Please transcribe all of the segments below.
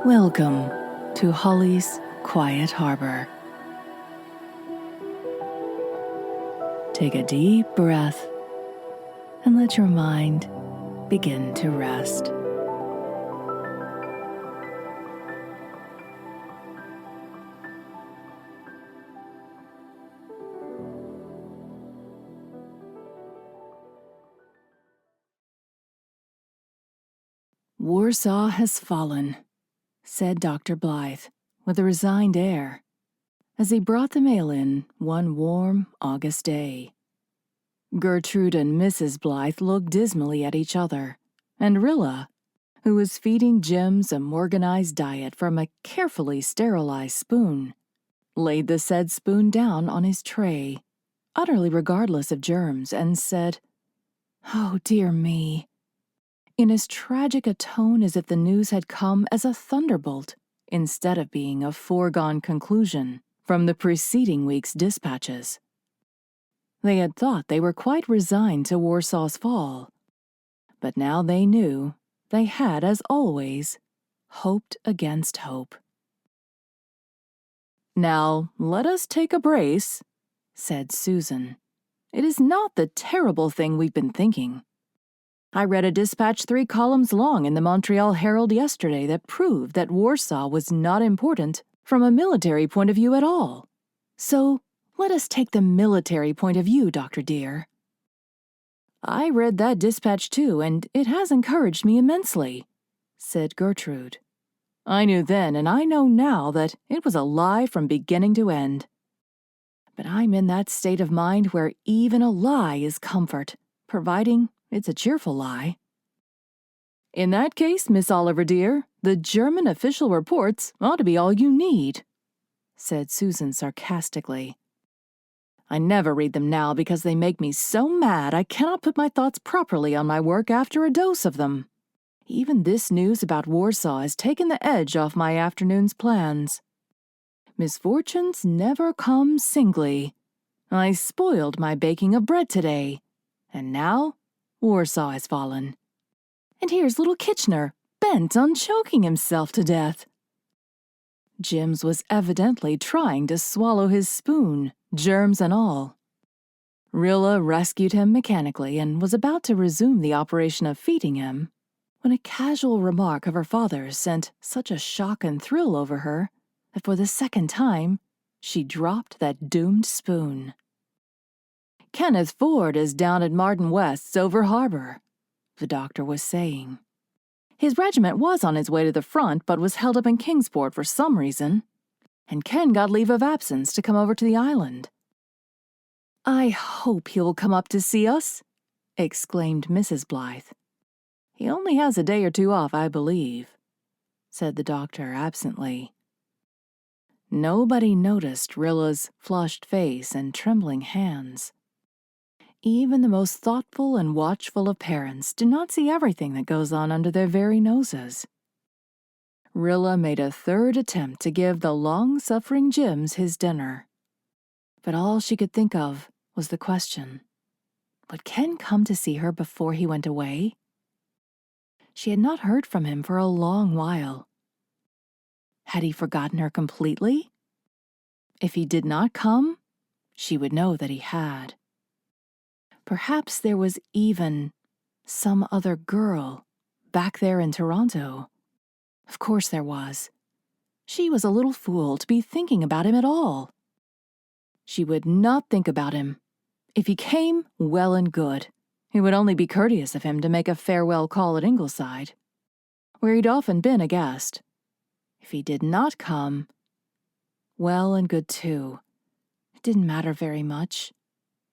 Welcome to Holly's Quiet Harbor. Take a deep breath and let your mind begin to rest. Warsaw has fallen, said Dr. Blythe with a resigned air, as he brought the mail in one warm August day. Gertrude and Mrs. Blythe looked dismally at each other, and Rilla, who was feeding Jims a Morganized diet from a carefully sterilized spoon, laid the said spoon down on his tray, utterly regardless of germs, and said, "Oh, dear me," in as tragic a tone as if the news had come as a thunderbolt instead of being a foregone conclusion from the preceding week's dispatches. They had thought they were quite resigned to Warsaw's fall, but now they knew they had, as always, hoped against hope. "Now, let us take a brace," said Susan. "It is not the terrible thing we've been thinking. I read a dispatch 3 columns long in the Montreal Herald yesterday that proved that Warsaw was not important from a military point of view at all. So let us take the military point of view, Dr. dear." "I read that dispatch too, and it has encouraged me immensely," said Gertrude. "I knew then and I know now that it was a lie from beginning to end. But I'm in that state of mind where even a lie is comfort, providing it's a cheerful lie." "In that case, Miss Oliver dear, the German official reports ought to be all you need," said Susan sarcastically. "I never read them now because they make me so mad I cannot put my thoughts properly on my work after a dose of them. Even this news about Warsaw has taken the edge off my afternoon's plans. Misfortunes never come singly. I spoiled my baking of bread today, and now Warsaw has fallen. And here's little Kitchener, bent on choking himself to death." Jims was evidently trying to swallow his spoon, germs and all. Rilla rescued him mechanically and was about to resume the operation of feeding him, when a casual remark of her father's sent such a shock and thrill over her that for the second time she dropped that doomed spoon. "Kenneth Ford is down at Martin West's over harbor," the doctor was saying. "His regiment was on its way to the front but was held up in Kingsport for some reason, and Ken got leave of absence to come over to the island." "I hope he will come up to see us," exclaimed Mrs. Blythe. "He only has a day or 2 off, I believe," said the doctor absently. Nobody noticed Rilla's flushed face and trembling hands. Even the most thoughtful and watchful of parents do not see everything that goes on under their very noses. Rilla made a 3rd attempt to give the long-suffering Jims his dinner, but all she could think of was the question, would Ken come to see her before he went away? She had not heard from him for a long while. Had he forgotten her completely? If he did not come, she would know that he had. Perhaps there was even some other girl back there in Toronto. Of course there was. She was a little fool to be thinking about him at all. She would not think about him. If he came, well and good. It would only be courteous of him to make a farewell call at Ingleside, where he'd often been a guest. If he did not come, well and good too. It didn't matter very much.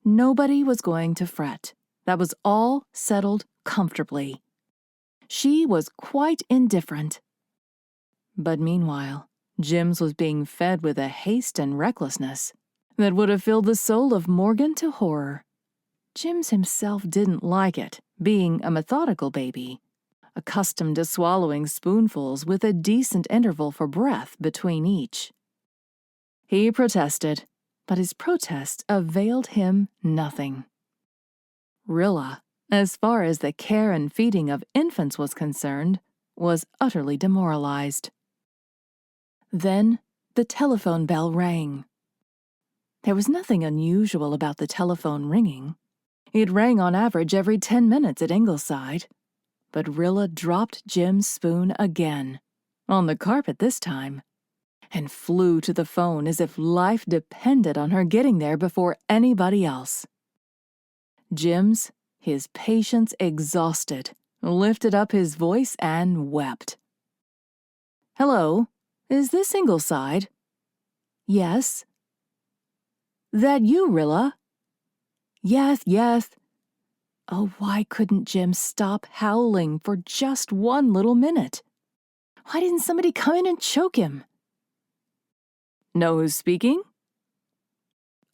Nobody was going to fret. That was all settled comfortably. She was quite indifferent. But meanwhile, Jims was being fed with a haste and recklessness that would have filled the soul of Morgan to horror. Jims himself didn't like it, being a methodical baby, accustomed to swallowing spoonfuls with a decent interval for breath between each. He protested, but his protest availed him nothing. Rilla, as far as the care and feeding of infants was concerned, was utterly demoralized. Then the telephone bell rang. There was nothing unusual about the telephone ringing. It rang on average every 10 minutes at Ingleside. But Rilla dropped Jim's spoon again, on the carpet this time, and flew to the phone as if life depended on her getting there before anybody else. Jim's, his patience exhausted, lifted up his voice and wept. "Hello, is this Ingleside?" "Yes." "That you, Rilla?" Yes. Oh, why couldn't Jim stop howling for just one little minute? Why didn't somebody come in and choke him? "Know who's speaking?"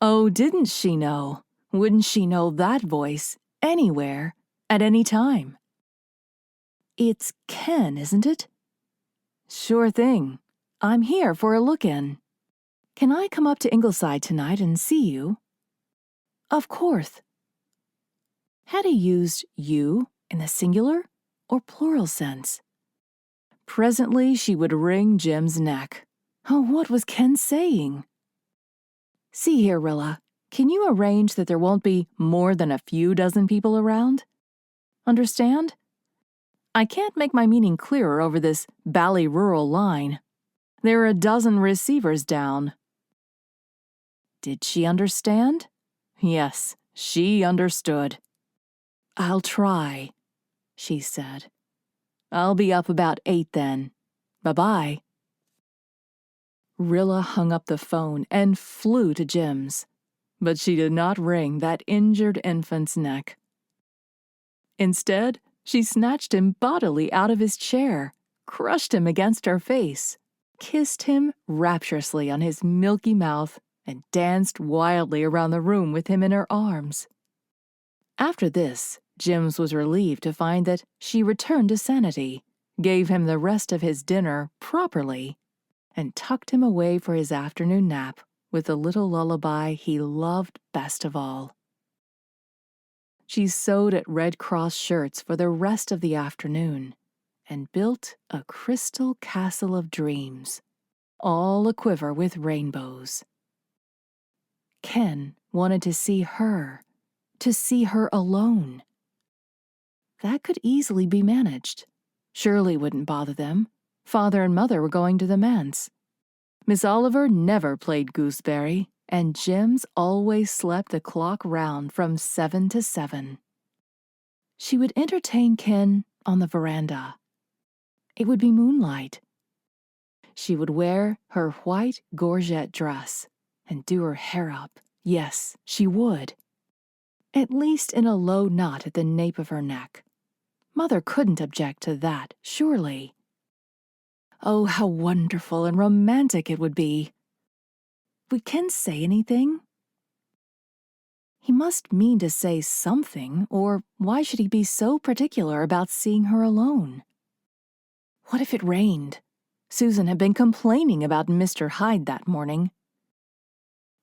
Oh, didn't she know? Wouldn't she know that voice anywhere, at any time? "It's Ken, isn't it?" "Sure thing. I'm here for a look-in. Can I come up to Ingleside tonight and see you?" "Of course." Had he used you in the singular or plural sense? Presently she would wring Jim's neck. Oh, what was Ken saying? "See here, Rilla, can you arrange that there won't be more than a few dozen people around? Understand? I can't make my meaning clearer over this bally rural line. There are a dozen receivers down." Did she understand? Yes, she understood. "I'll try," she said. "I'll be up about 8 then. Bye-bye." Rilla hung up the phone and flew to Jim's, but she did not wring that injured infant's neck. Instead, she snatched him bodily out of his chair, crushed him against her face, kissed him rapturously on his milky mouth, and danced wildly around the room with him in her arms. After this, Jims was relieved to find that she returned to sanity, gave him the rest of his dinner properly, and tucked him away for his afternoon nap with the little lullaby he loved best of all. She sewed at Red Cross shirts for the rest of the afternoon and built a crystal castle of dreams, all aquiver with rainbows. Ken wanted to see her alone. That could easily be managed. Shirley wouldn't bother them. Father and Mother were going to the manse. Miss Oliver never played gooseberry, and Jims always slept the clock round from 7 to 7. She would entertain Ken on the veranda. It would be moonlight. She would wear her white gorget dress and do her hair up. Yes, she would. At least in a low knot at the nape of her neck. Mother couldn't object to that, surely. Oh, how wonderful and romantic it would be. Would Ken say anything? He must mean to say something, or why should he be so particular about seeing her alone? What if it rained? Susan had been complaining about Mr. Hyde that morning.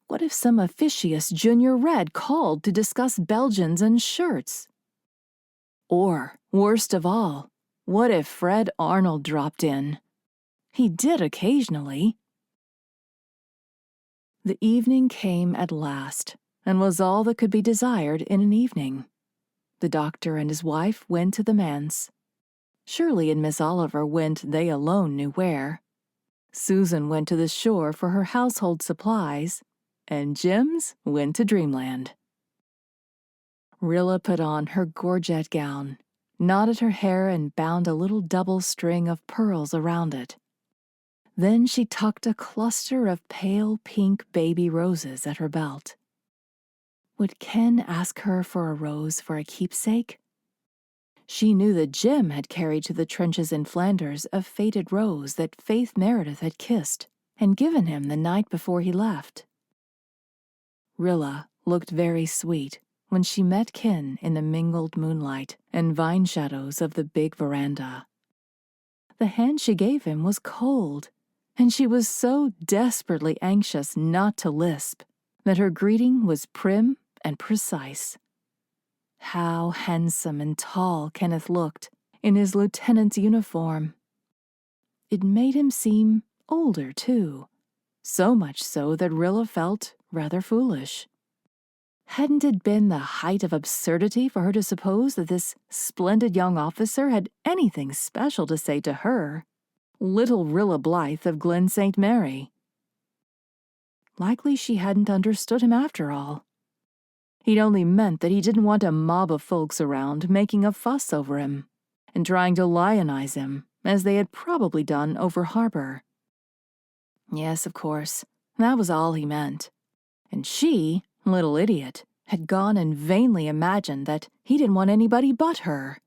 What if some officious Junior Red called to discuss Belgians and shirts? Or, worst of all, what if Fred Arnold dropped in? He did occasionally. The evening came at last, and was all that could be desired in an evening. The doctor and his wife went to the manse. Shirley and Miss Oliver went they alone knew where. Susan went to the shore for her household supplies, and Jims went to dreamland. Rilla put on her gorget gown, knotted her hair and bound a little double string of pearls around it. Then she tucked a cluster of pale pink baby roses at her belt. Would Ken ask her for a rose for a keepsake? She knew that Jim had carried to the trenches in Flanders a faded rose that Faith Meredith had kissed and given him the night before he left. Rilla looked very sweet when she met Ken in the mingled moonlight and vine shadows of the big veranda. The hand she gave him was cold, and she was so desperately anxious not to lisp that her greeting was prim and precise. How handsome and tall Kenneth looked in his lieutenant's uniform. It made him seem older, too. So much so that Rilla felt rather foolish. Hadn't it been the height of absurdity for her to suppose that this splendid young officer had anything special to say to her, little Rilla Blythe of Glen St. Mary? Likely she hadn't understood him after all. He'd only meant that he didn't want a mob of folks around making a fuss over him and trying to lionize him, as they had probably done over Harper. Yes, of course, that was all he meant. And she, little idiot, had gone and vainly imagined that he didn't want anybody but her.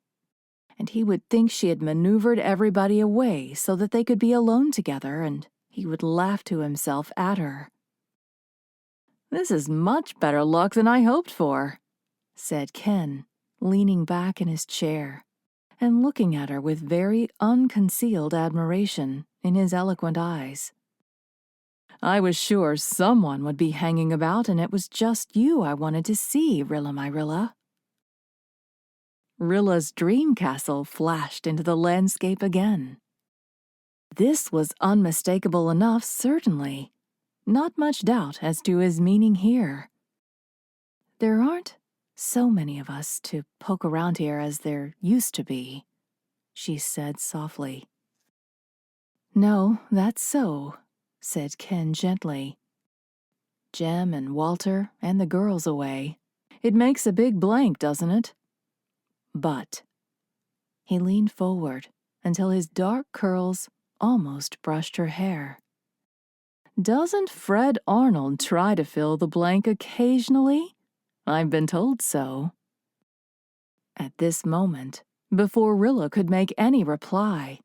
And he would think she had maneuvered everybody away so that they could be alone together, and he would laugh to himself at her. "This is much better luck than I hoped for," said Ken, leaning back in his chair and looking at her with very unconcealed admiration in his eloquent eyes. "I was sure someone would be hanging about, and it was just you I wanted to see, Rilla, my Rilla." Rilla's dream castle flashed into the landscape again. This was unmistakable enough, certainly. Not much doubt as to his meaning here. "There aren't so many of us to poke around here as there used to be," she said softly. "No, that's so," said Ken gently. "Jem and Walter and the girls away. It makes a big blank, doesn't it? But—" he leaned forward until his dark curls almost brushed her hair. "Doesn't Fred Arnold try to fill the blank occasionally? I've been told so." At this moment, before Rilla could make any reply,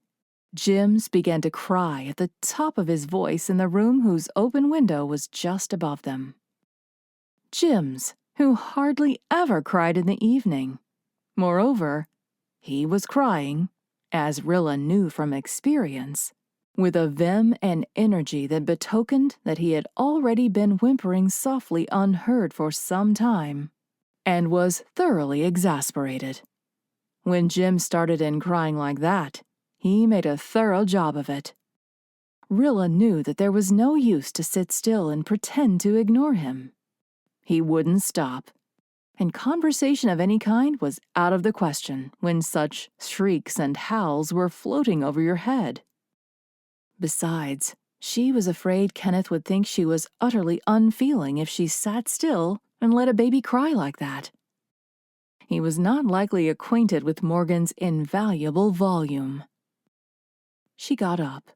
Jims began to cry at the top of his voice in the room whose open window was just above them. Jims, who hardly ever cried in the evening. Moreover, he was crying, as Rilla knew from experience, with a vim and energy that betokened that he had already been whimpering softly unheard for some time, and was thoroughly exasperated. When Jim started in crying like that, he made a thorough job of it. Rilla knew that there was no use to sit still and pretend to ignore him. He wouldn't stop, and conversation of any kind was out of the question when such shrieks and howls were floating over your head. Besides, she was afraid Kenneth would think she was utterly unfeeling if she sat still and let a baby cry like that. He was not likely acquainted with Morgan's invaluable volume. She got up.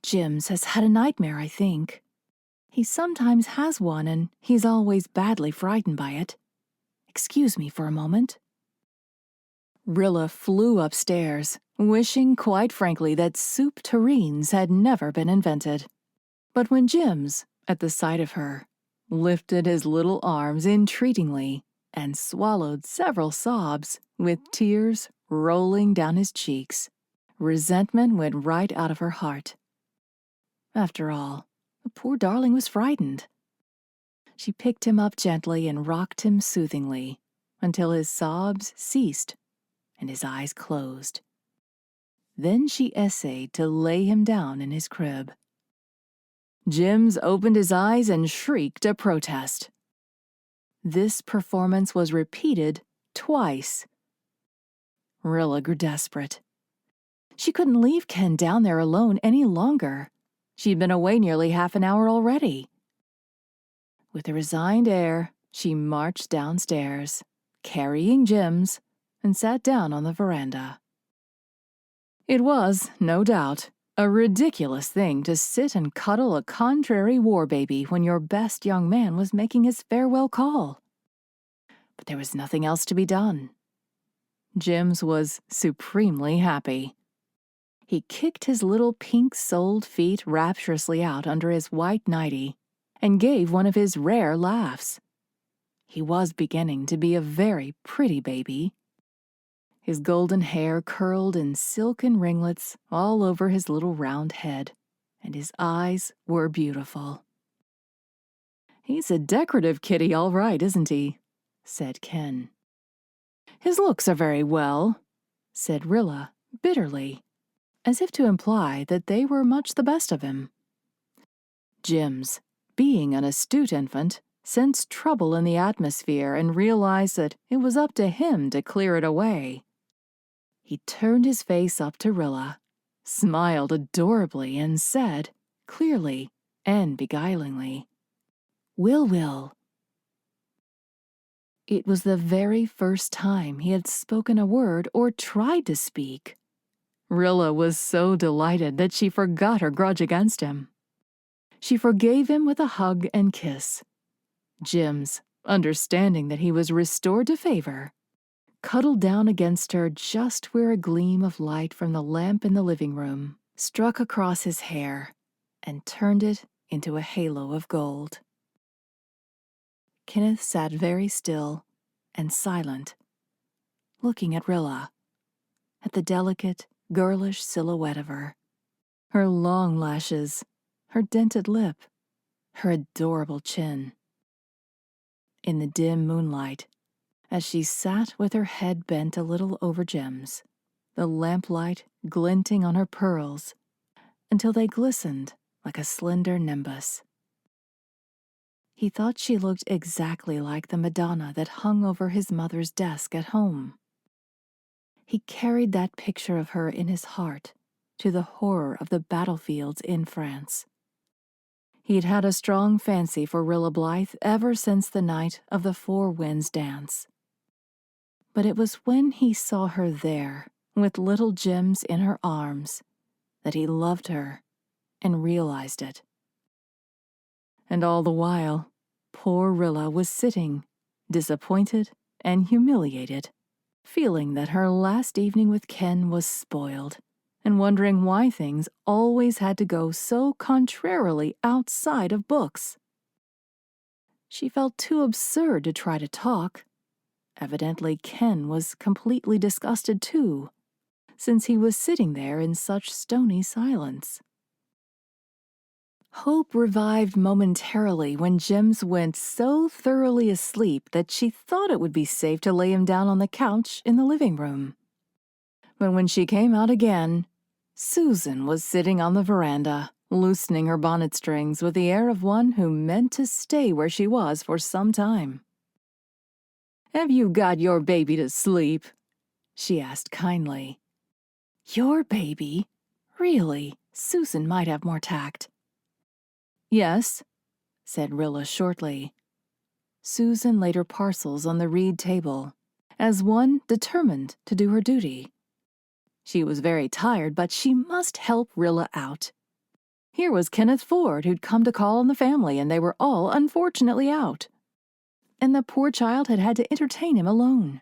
"Jims has had a nightmare, I think. He sometimes has one, and he's always badly frightened by it. Excuse me for a moment." Rilla flew upstairs, wishing quite frankly that soup tureens had never been invented. But when Jims, at the sight of her, lifted his little arms entreatingly and swallowed several sobs, with tears rolling down his cheeks, resentment went right out of her heart. After all, the poor darling was frightened. She picked him up gently and rocked him soothingly until his sobs ceased and his eyes closed. Then she essayed to lay him down in his crib. Jims opened his eyes and shrieked a protest. This performance was repeated twice. Rilla grew desperate. She couldn't leave Ken down there alone any longer. She'd been away nearly half an hour already. With a resigned air, she marched downstairs, carrying Jims, and sat down on the veranda. It was, no doubt, a ridiculous thing to sit and cuddle a contrary war baby when your best young man was making his farewell call. But there was nothing else to be done. Jims was supremely happy. He kicked his little pink-soled feet rapturously out under his white nightie and gave one of his rare laughs. He was beginning to be a very pretty baby. His golden hair curled in silken ringlets all over his little round head, and his eyes were beautiful. "He's a decorative kitty, all right, isn't he?" said Ken. "His looks are very well," said Rilla bitterly. as if to imply that they were much the best of him. Jims, being an astute infant, sensed trouble in the atmosphere and realized that it was up to him to clear it away. He turned his face up to Rilla, smiled adorably, and said, clearly and beguilingly, "Will." It was the very first time he had spoken a word or tried to speak. Rilla was so delighted that she forgot her grudge against him. She forgave him with a hug and kiss. Jims, understanding that he was restored to favor, cuddled down against her just where a gleam of light from the lamp in the living room struck across his hair and turned it into a halo of gold. Kenneth sat very still and silent, looking at Rilla, at the delicate, girlish silhouette of her, her long lashes, her dented lip, her adorable chin. In the dim moonlight, as she sat with her head bent a little over Jims, the lamplight glinting on her pearls until they glistened like a slender nimbus. He thought she looked exactly like the Madonna that hung over his mother's desk at home. He carried that picture of her in his heart to the horror of the battlefields in France. He'd had a strong fancy for Rilla Blythe ever since the night of the Four Winds dance. But it was when he saw her there, with little Jims in her arms, that he loved her and realized it. And all the while, poor Rilla was sitting, disappointed and humiliated, feeling that her last evening with Ken was spoiled, and wondering why things always had to go so contrarily outside of books. She felt too absurd to try to talk. Evidently Ken was completely disgusted too, since he was sitting there in such stony silence. Hope revived momentarily when Jims went so thoroughly asleep that she thought it would be safe to lay him down on the couch in the living room. But when she came out again, Susan was sitting on the veranda, loosening her bonnet strings with the air of one who meant to stay where she was for some time. "Have you got your baby to sleep?" she asked kindly. Your baby? Really, Susan might have more tact. "Yes," said Rilla shortly. Susan laid her parcels on the reed table, as one determined to do her duty. She was very tired, but she must help Rilla out. Here was Kenneth Ford, who'd come to call on the family, and they were all unfortunately out. And the poor child had had to entertain him alone.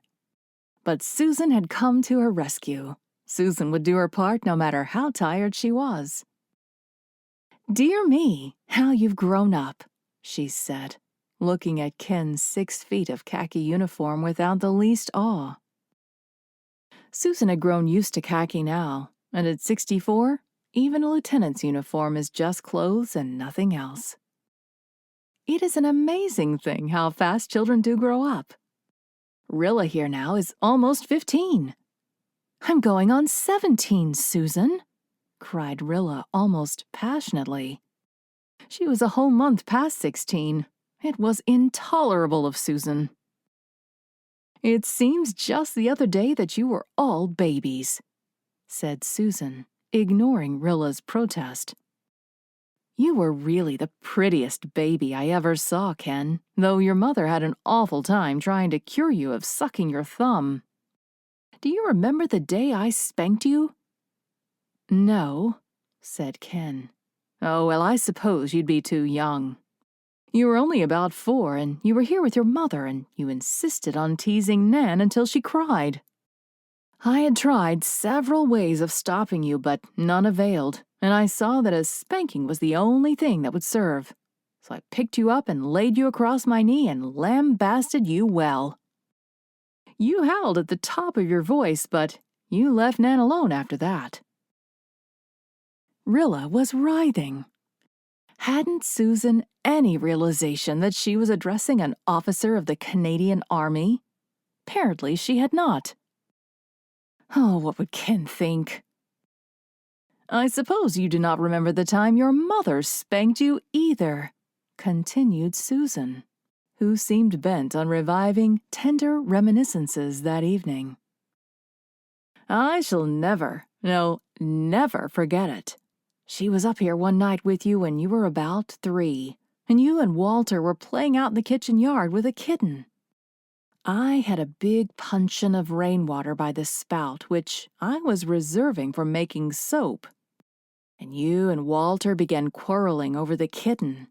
But Susan had come to her rescue. Susan would do her part no matter how tired she was. "Dear me, how you've grown up," she said, looking at Ken's 6 feet of khaki uniform without the least awe. Susan had grown used to khaki now, and at 64, even a lieutenant's uniform is just clothes and nothing else. It is an amazing thing how fast children do grow up. Rilla here now is almost 15. "I'm going on 17, Susan," cried Rilla almost passionately. She was a whole month past 16. It was intolerable of Susan. "It seems just the other day that you were all babies," said Susan, ignoring Rilla's protest. "You were really the prettiest baby I ever saw, Ken, though your mother had an awful time trying to cure you of sucking your thumb. Do you remember the day I spanked you?" "No," said Ken. "Oh, well, I suppose you'd be too young. You were only about 4, and you were here with your mother, and you insisted on teasing Nan until she cried. I had tried several ways of stopping you, but none availed, and I saw that a spanking was the only thing that would serve. So I picked you up and laid you across my knee and lambasted you well. You howled at the top of your voice, but you left Nan alone after that." Rilla was writhing. Hadn't Susan any realization that she was addressing an officer of the Canadian Army? Apparently she had not. Oh, what would Ken think? I suppose you do not remember the time your mother spanked you either, continued Susan, who seemed bent on reviving tender reminiscences that evening. I shall never, no, never forget it. She was up here one night with you when you were about 3, and you and Walter were playing out in the kitchen yard with a kitten. I had a big puncheon of rainwater by the spout, which I was reserving for making soap, and you and Walter began quarreling over the kitten.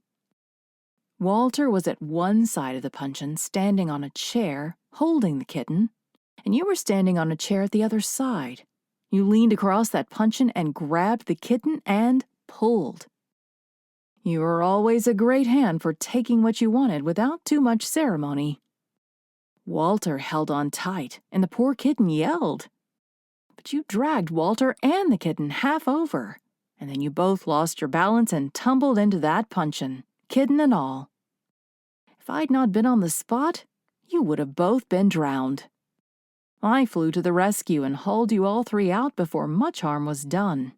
Walter was at one side of the puncheon, standing on a chair, holding the kitten, and you were standing on a chair at the other side. You leaned across that puncheon and grabbed the kitten and pulled. You were always a great hand for taking what you wanted without too much ceremony. Walter held on tight, and the poor kitten yelled. But you dragged Walter and the kitten half over, and then you both lost your balance and tumbled into that puncheon, kitten and all. If I'd not been on the spot, you would have both been drowned. I flew to the rescue and hauled you all 3 out before much harm was done.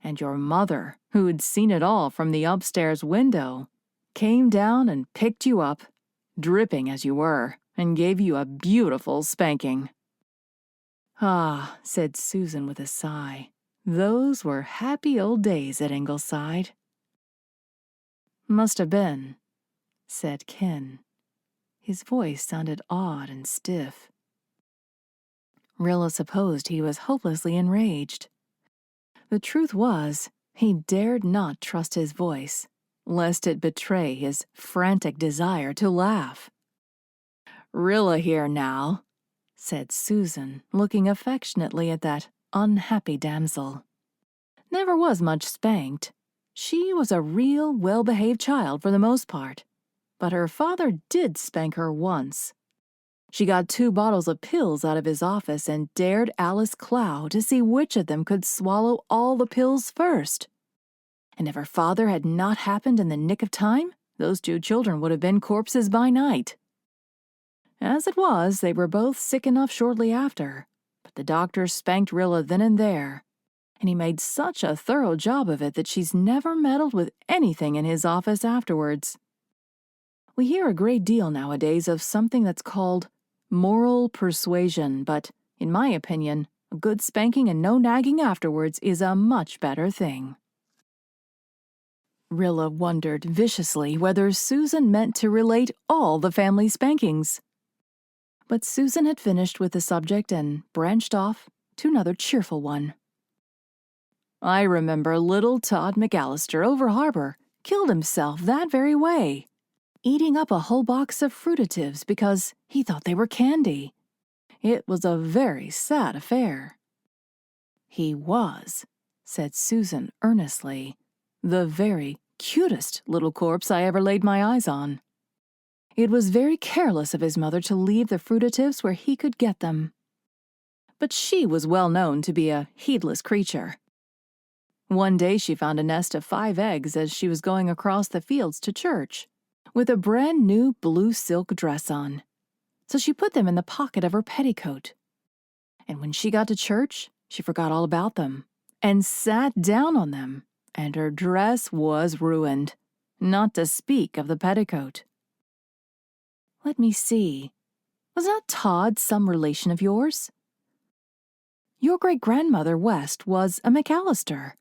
And your mother, who had seen it all from the upstairs window, came down and picked you up, dripping as you were, and gave you a beautiful spanking. Ah, said Susan with a sigh, those were happy old days at Ingleside. Must have been, said Ken. His voice sounded odd and stiff. Rilla supposed he was hopelessly enraged. The truth was, he dared not trust his voice, lest it betray his frantic desire to laugh. Rilla here now, said Susan, looking affectionately at that unhappy damsel. Never was much spanked. She was a real well-behaved child for the most part, but her father did spank her once. She got 2 bottles of pills out of his office and dared Alice Clow to see which of them could swallow all the pills first. And if her father had not happened in the nick of time, those 2 children would have been corpses by night. As it was, they were both sick enough shortly after, but the doctor spanked Rilla then and there, and he made such a thorough job of it that she's never meddled with anything in his office afterwards. We hear a great deal nowadays of something that's called moral persuasion, but, in my opinion, a good spanking and no nagging afterwards is a much better thing. Rilla wondered viciously whether Susan meant to relate all the family spankings. But Susan had finished with the subject and branched off to another cheerful one. I remember little Todd McAllister over harbor killed himself that very way, eating up a whole box of fruitatives because he thought they were candy. It was a very sad affair. He was, said Susan earnestly, the very cutest little corpse I ever laid my eyes on. It was very careless of his mother to leave the fruitatives where he could get them. But she was well known to be a heedless creature. One day she found a nest of 5 eggs as she was going across the fields to church, with a brand new blue silk dress on. So she put them in the pocket of her petticoat. And when she got to church, she forgot all about them and sat down on them, and her dress was ruined, not to speak of the petticoat. Let me see. Was not Todd some relation of yours? Your great-grandmother West was a McAllister.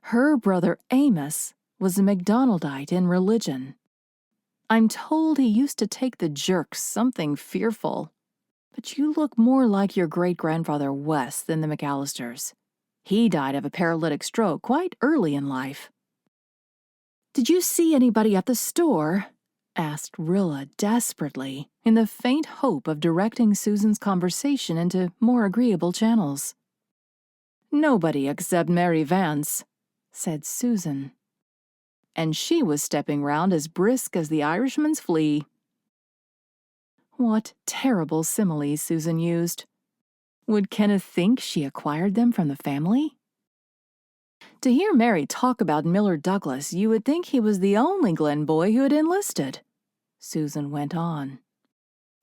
Her brother Amos was a MacDonaldite in religion. I'm told he used to take the jerks something fearful. But you look more like your great-grandfather West than the McAllisters. He died of a paralytic stroke quite early in life. Did you see anybody at the store? Asked Rilla desperately, in the faint hope of directing Susan's conversation into more agreeable channels. Nobody except Mary Vance, said Susan. And she was stepping round as brisk as the Irishman's flea. What terrible similes Susan used. Would Kenneth think she acquired them from the family? To hear Mary talk about Miller Douglas, you would think he was the only Glen boy who had enlisted, Susan went on.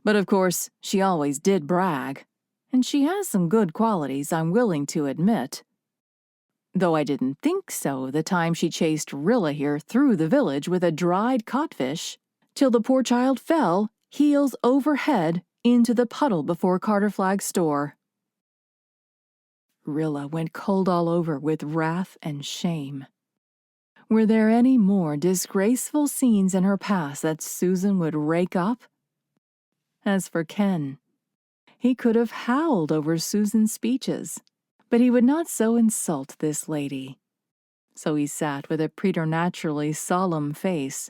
But of course, she always did brag, and she has some good qualities, I'm willing to admit. though I didn't think so the time she chased Rilla here through the village with a dried codfish, till the poor child fell, heels over head, into the puddle before Carter Flagg's store. Rilla went cold all over with wrath and shame. Were there any more disgraceful scenes in her past that Susan would rake up? As for Ken, he could have howled over Susan's speeches, but he would not so insult this lady. So he sat with a preternaturally solemn face,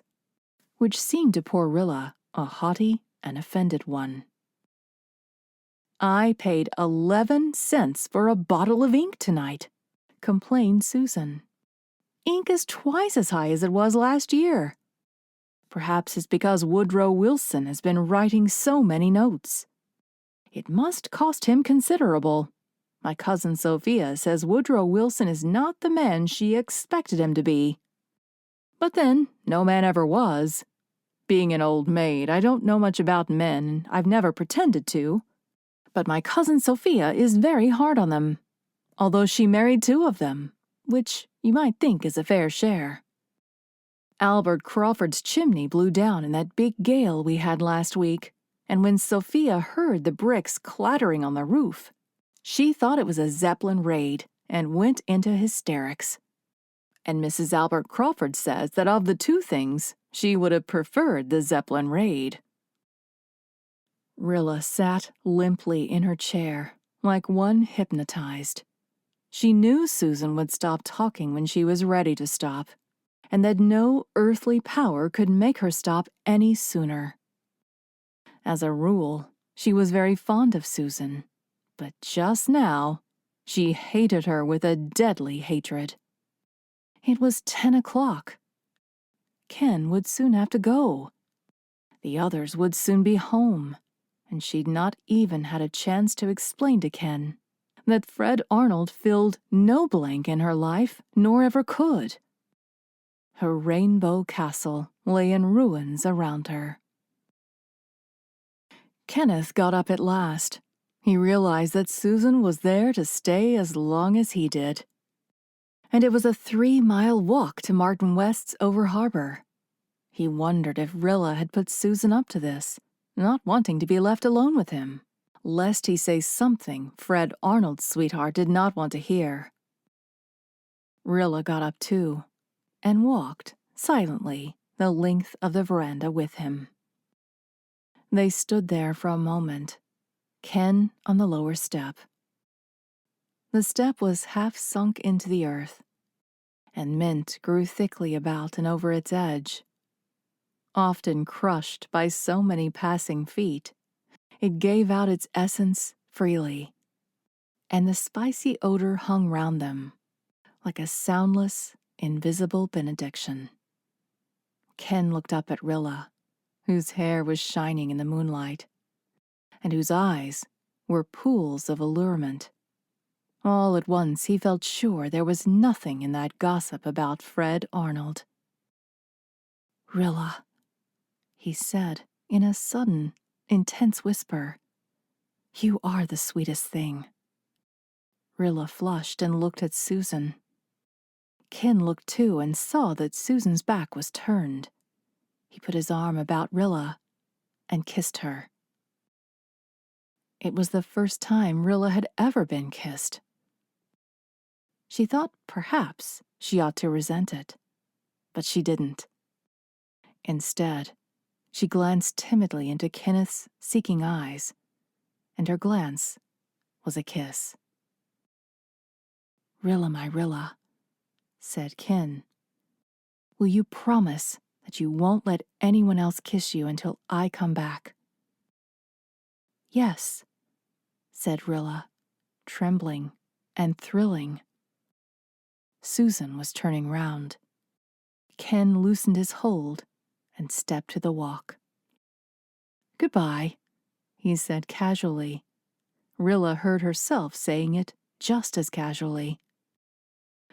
which seemed to poor Rilla a haughty and offended one. "I paid 11 cents for a bottle of ink tonight," complained Susan. "Ink is twice as high as it was last year. Perhaps it's because Woodrow Wilson has been writing so many notes. It must cost him considerable. My cousin Sophia says Woodrow Wilson is not the man she expected him to be. But then, no man ever was. Being an old maid, I don't know much about men, and I've never pretended to. But my cousin Sophia is very hard on them, although she married 2 of them, which you might think is a fair share. Albert Crawford's chimney blew down in that big gale we had last week, and when Sophia heard the bricks clattering on the roof, she thought it was a Zeppelin raid and went into hysterics. And Mrs. Albert Crawford says that of the 2 things, she would have preferred the Zeppelin raid." Rilla sat limply in her chair, like one hypnotized. She knew Susan would stop talking when she was ready to stop, and that no earthly power could make her stop any sooner. As a rule, she was very fond of Susan, but just now, she hated her with a deadly hatred. It was 10 o'clock. Ken would soon have to go. The others would soon be home, and she'd not even had a chance to explain to Ken that Fred Arnold filled no blank in her life, nor ever could. Her rainbow castle lay in ruins around her. Kenneth got up at last. He realized that Susan was there to stay as long as he did. And it was a 3-mile walk to Martin West's over harbor. He wondered if Rilla had put Susan up to this, not wanting to be left alone with him, lest he say something Fred Arnold's sweetheart did not want to hear. Rilla got up too, and walked, silently, the length of the veranda with him. They stood there for a moment, Ken on the lower step. The step was half sunk into the earth, and mint grew thickly about and over its edge. Often crushed by so many passing feet, it gave out its essence freely, and the spicy odor hung round them, like a soundless, invisible benediction. Ken looked up at Rilla, whose hair was shining in the moonlight, and whose eyes were pools of allurement. All at once he felt sure there was nothing in that gossip about Fred Arnold. "Rilla," he said in a sudden, intense whisper, "you are the sweetest thing." Rilla flushed and looked at Susan. Ken looked too and saw that Susan's back was turned. He put his arm about Rilla and kissed her. It was the first time Rilla had ever been kissed. She thought perhaps she ought to resent it, but she didn't. Instead, she glanced timidly into Kenneth's seeking eyes, and her glance was a kiss. "Rilla, my Rilla," said Ken, "will you promise that you won't let anyone else kiss you until I come back?" "Yes," said Rilla, trembling and thrilling. Susan was turning round. Ken loosened his hold and stepped to the walk. "Goodbye," he said casually. Rilla heard herself saying it just as casually.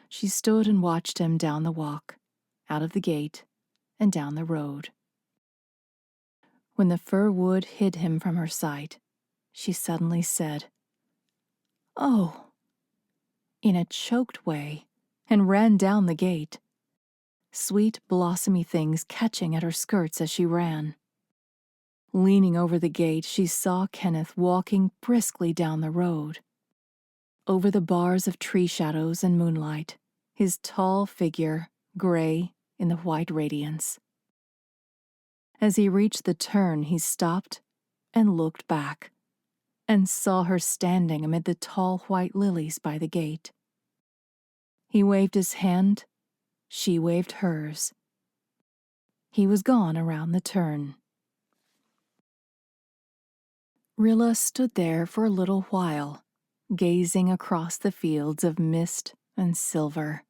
She stood and watched him down the walk, out of the gate, and down the road. When the fir wood hid him from her sight, she suddenly said, "Oh," in a choked way and ran down the gate, sweet blossomy things catching at her skirts as she ran. Leaning over the gate, she saw Kenneth walking briskly down the road. Over the bars of tree shadows and moonlight, his tall figure gray in the white radiance. As he reached the turn, he stopped and looked back, and saw her standing amid the tall white lilies by the gate. He waved his hand, she waved hers. He was gone around the turn. Rilla stood there for a little while, gazing across the fields of mist and silver.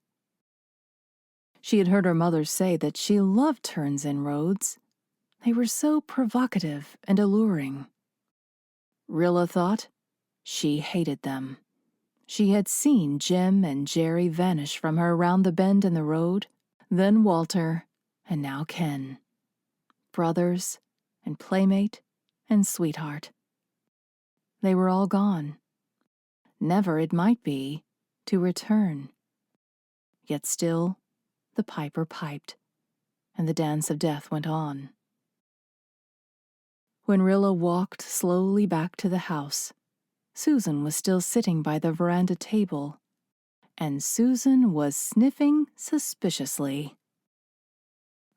She had heard her mother say that she loved turns in roads. They were so provocative and alluring. Rilla thought she hated them. She had seen Jim and Jerry vanish from her around the bend in the road, then Walter, and now Ken. Brothers and playmate and sweetheart. They were all gone. Never, it might be, to return. Yet still, the piper piped, and the dance of death went on. When Rilla walked slowly back to the house, Susan was still sitting by the veranda table, and Susan was sniffing suspiciously.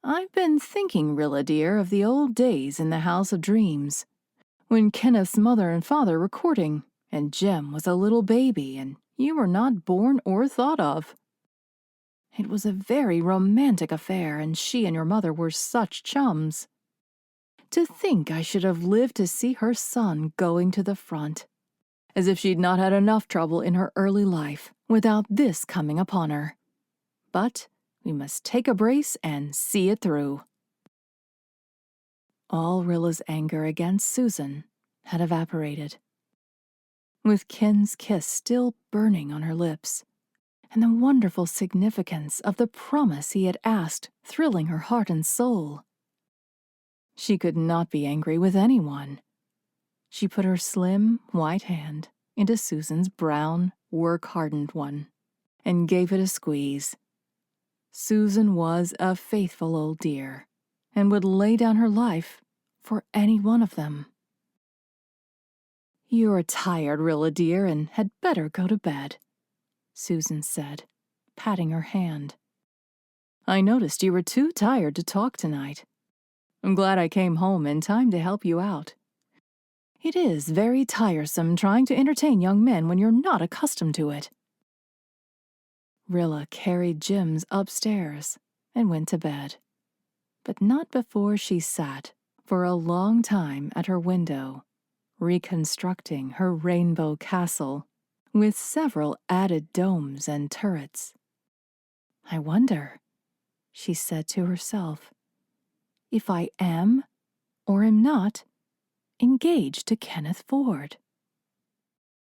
"I've been thinking, Rilla dear, of the old days in the House of Dreams, when Kenneth's mother and father were courting, and Jem was a little baby, and you were not born or thought of. It was a very romantic affair, and she and your mother were such chums. To think I should have lived to see her son going to the front, as if she'd not had enough trouble in her early life without this coming upon her. But we must take a brace and see it through." All Rilla's anger against Susan had evaporated. With Ken's kiss still burning on her lips, and the wonderful significance of the promise he had asked thrilling her heart and soul, she could not be angry with anyone. She put her slim, white hand into Susan's brown, work-hardened one, and gave it a squeeze. Susan was a faithful old dear, and would lay down her life for any one of them. "You're tired, Rilla dear, and had better go to bed," Susan said, patting her hand. "I noticed you were too tired to talk tonight. I'm glad I came home in time to help you out. It is very tiresome trying to entertain young men when you're not accustomed to it." Rilla carried Jims upstairs and went to bed, but not before she sat for a long time at her window, reconstructing her rainbow castle with several added domes and turrets. "I wonder," she said to herself, "if I am or am not engaged to Kenneth Ford."